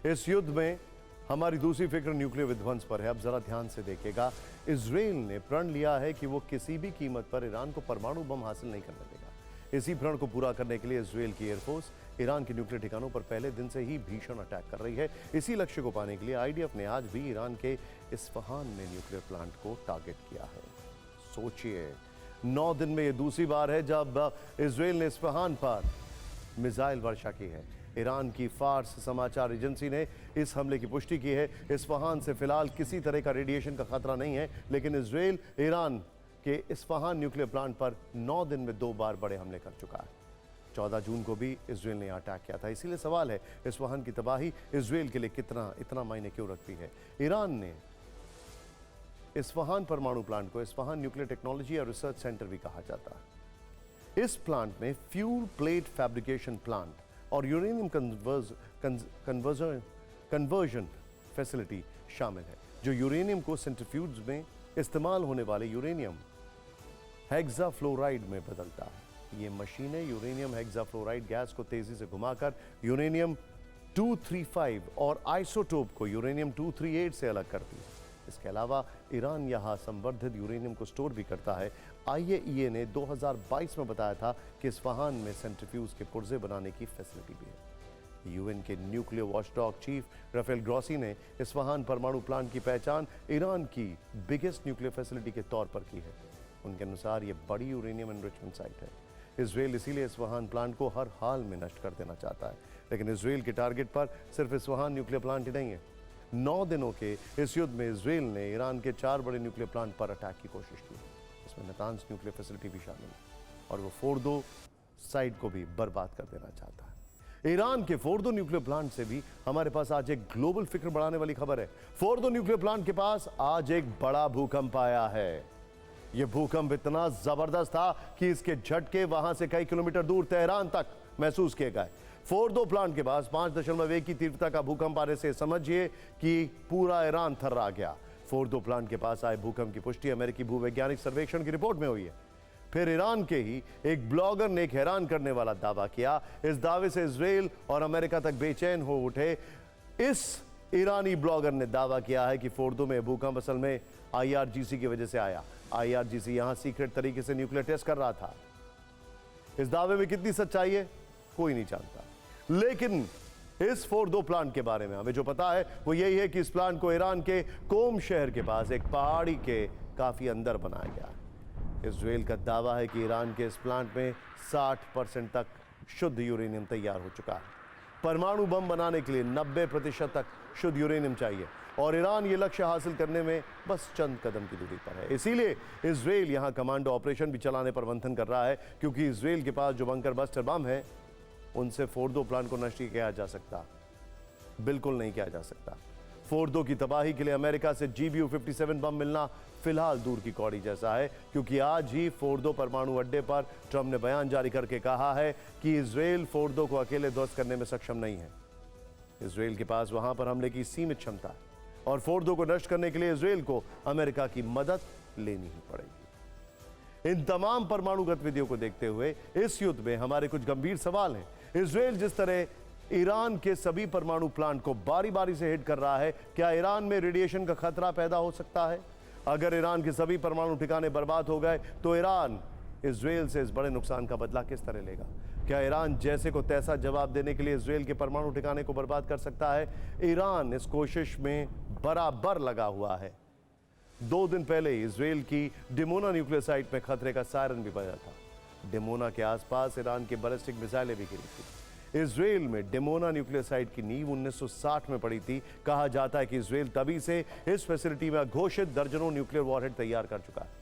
इस युद्ध में हमारी दूसरी फिक्र न्यूक्लियर विध्वंस पर है। अब जरा ध्यान से देखिएगा, इजराइल ने प्रण लिया है कि वो किसी भी कीमत पर ईरान को परमाणु बम हासिल नहीं करने देगा। इसी प्रण को पूरा करने के लिए इजराइल की एयरफोर्स ईरान के न्यूक्लियर ठिकानों पर पहले दिन से ही भीषण अटैक कर रही है। इसी लक्ष्य को पाने के लिए आईडीएफ ने आज भी ईरान के इस्फहान में न्यूक्लियर प्लांट को टारगेट किया है। सोचिए, 9 दिन में यह दूसरी बार है जब इजराइल ने इस्फहान पर मिसाइल वर्षा की है। ईरान की फार्स समाचार एजेंसी ने इस हमले की पुष्टि की है। इस्फहान से फिलहाल किसी तरह का रेडिएशन का खतरा नहीं है, लेकिन इजराइल ईरान के इस्फहान न्यूक्लियर प्लांट पर 9 दिन में 2 बार बड़े हमले कर चुका है। 14 जून को भी इजराइल ने अटैक किया था। इसीलिए सवाल है, इस्फहान की तबाही इजराइल के लिए इतना मायने क्यों रखती है। ईरान ने इस्फहान परमाणु प्लांट को इस्फहान न्यूक्लियर टेक्नोलॉजी और रिसर्च सेंटर भी कहा जाता है। इस प्लांट में फ्यूल प्लेट फैब्रिकेशन प्लांट और यूरेनियम कन्वर्जन फैसिलिटी शामिल है, जो यूरेनियम को सेंट्रीफ्यूज में इस्तेमाल होने वाले यूरेनियम हेक्साफ्लोराइड में बदलता है। ये मशीनें यूरेनियम हेक्साफ्लोराइड गैस को तेजी से घुमाकर यूरेनियम 235 और आइसोटोप को यूरेनियम 238 से अलग करती है। इसके अलावा ईरान यहाँ संवर्धित यूरेनियम को स्टोर भी करता है। आईएईए ने 2022 में बताया था कि इस्फहान में सेंट्रीफ्यूज के पुर्जे बनाने की फैसिलिटी भी है। यूएन के nuclear watchdog chief Rafael Grossi ने इस्फहान परमाणु प्लांट की पहचान ईरान की बिगेस्ट न्यूक्लियर फैसिलिटी के तौर पर की है। उनके अनुसार ये बड़ी यूरेनियम एनरिचमेंट साइट है। इजराइल इसीलिए इस्फहान प्लांट को हर हाल में नष्ट कर देना चाहता है, लेकिन इजराइल के टारगेट पर सिर्फ इस्फहान न्यूक्लियर प्लांट ही नहीं है। 9 दिनों के इस युद्ध में इजराइल ने ईरान के 4 बड़े न्यूक्लियर प्लांट पर अटैक की कोशिश की। इसमें नातांज न्यूक्लियर फैसिलिटी भी शामिल है और वो फोर्डो साइट को भी बर्बाद कर देना चाहता है। ईरान के फोर्डो न्यूक्लियर प्लांट से भी हमारे पास आज एक ग्लोबल फिक्र बढ़ाने वाली खबर है। फोर्डो न्यूक्लियर प्लांट के पास आज एक बड़ा भूकंप आया है। यह भूकंप इतना जबरदस्त था कि इसके झटके वहां से कई किलोमीटर दूर तेहरान तक महसूस किए गए। फोर्डो प्लांट के पास 5.1 की तीव्रता का भूकंप आने से समझिए कि पूरा ईरान थर्रा गया। फोर्डो प्लांट के पास आए भूकंप की पुष्टि अमेरिकी भूवैज्ञानिक सर्वेक्षण की रिपोर्ट में हुई है। फिर ईरान के ही एक ब्लॉगर ने एक हैरान करने वाला दावा किया। इस दावे से इजराइल और अमेरिका तक बेचैन हो उठे। इस ईरानी ब्लॉगर ने दावा किया है कि फोर्डो में भूकंप असल में आईआरजीसी की वजह से आया। आईआरजीसी यहां सीक्रेट तरीके से न्यूक्लियर टेस्ट कर रहा था। इस दावे में कितनी सच्चाई है कोई नहीं जानता, लेकिन इस फोर्डो प्लांट के बारे में हमें जो पता है वो यही है कि इस प्लांट को ईरान के कोम शहर के पास एक पहाड़ी के काफी अंदर बनाया गया है। इजराइल का दावा है कि ईरान के इस प्लांट में 60% तक शुद्ध यूरेनियम तैयार हो चुका है। परमाणु बम बनाने के लिए 90% तक शुद्ध यूरेनियम चाहिए और ईरान ये लक्ष्य हासिल करने में बस चंद कदम की दूरी पर है। इसीलिए इजराइल यहां कमांडो ऑपरेशन भी चलाने पर मंथन कर रहा है, क्योंकि इजराइल के पास जो बंकर बस्टर बम है उनसे फोर्डो प्लांट को नष्ट किया जा सकता, बिल्कुल नहीं किया जा सकता। फोर्डो की तबाही के लिए अमेरिका से GBU-57 बम मिलना फिलहाल दूर की कौड़ी जैसा है, क्योंकि आज ही फोर्डो परमाणु अड्डे पर ट्रंप ने बयान जारी करके कहा है कि इजराइल फोर्डो को अकेले ध्वस्त करने में सक्षम नहीं है। इजराइल के पास वहां पर हमले की सीमित क्षमता है और फोर्डो को नष्ट करने के लिए इजराइल को अमेरिका की मदद लेनी ही पड़ेगी। इन तमाम परमाणु गतिविधियों को देखते हुए इस युद्ध में हमारे कुछ गंभीर सवाल हैं। इजराइल जिस तरह ईरान के सभी परमाणु प्लांट को बारी बारी से हिट कर रहा है, क्या ईरान में रेडिएशन का खतरा पैदा हो सकता है? अगर ईरान के सभी परमाणु ठिकाने बर्बाद हो गए तो ईरान इजराइल से इस बड़े नुकसान का बदला किस तरह लेगा? क्या ईरान जैसे को तैसा जवाब देने के लिए इजराइल के परमाणु ठिकाने को बर्बाद कर सकता है? ईरान इस कोशिश में बराबर लगा हुआ है। 2 दिन पहले इजराइल की डिमोना न्यूक्लियर साइट में खतरे का सायरन भी बजा था। डिमोना के आसपास ईरान की बैलिस्टिक मिसाइलें भी गिरी थी। इजराइल में डिमोना न्यूक्लियर साइट की नींव 1960 में पड़ी थी। कहा जाता है कि इजराइल तभी से इस फैसिलिटी में घोषित दर्जनों न्यूक्लियर वॉरहेड तैयार कर चुका है।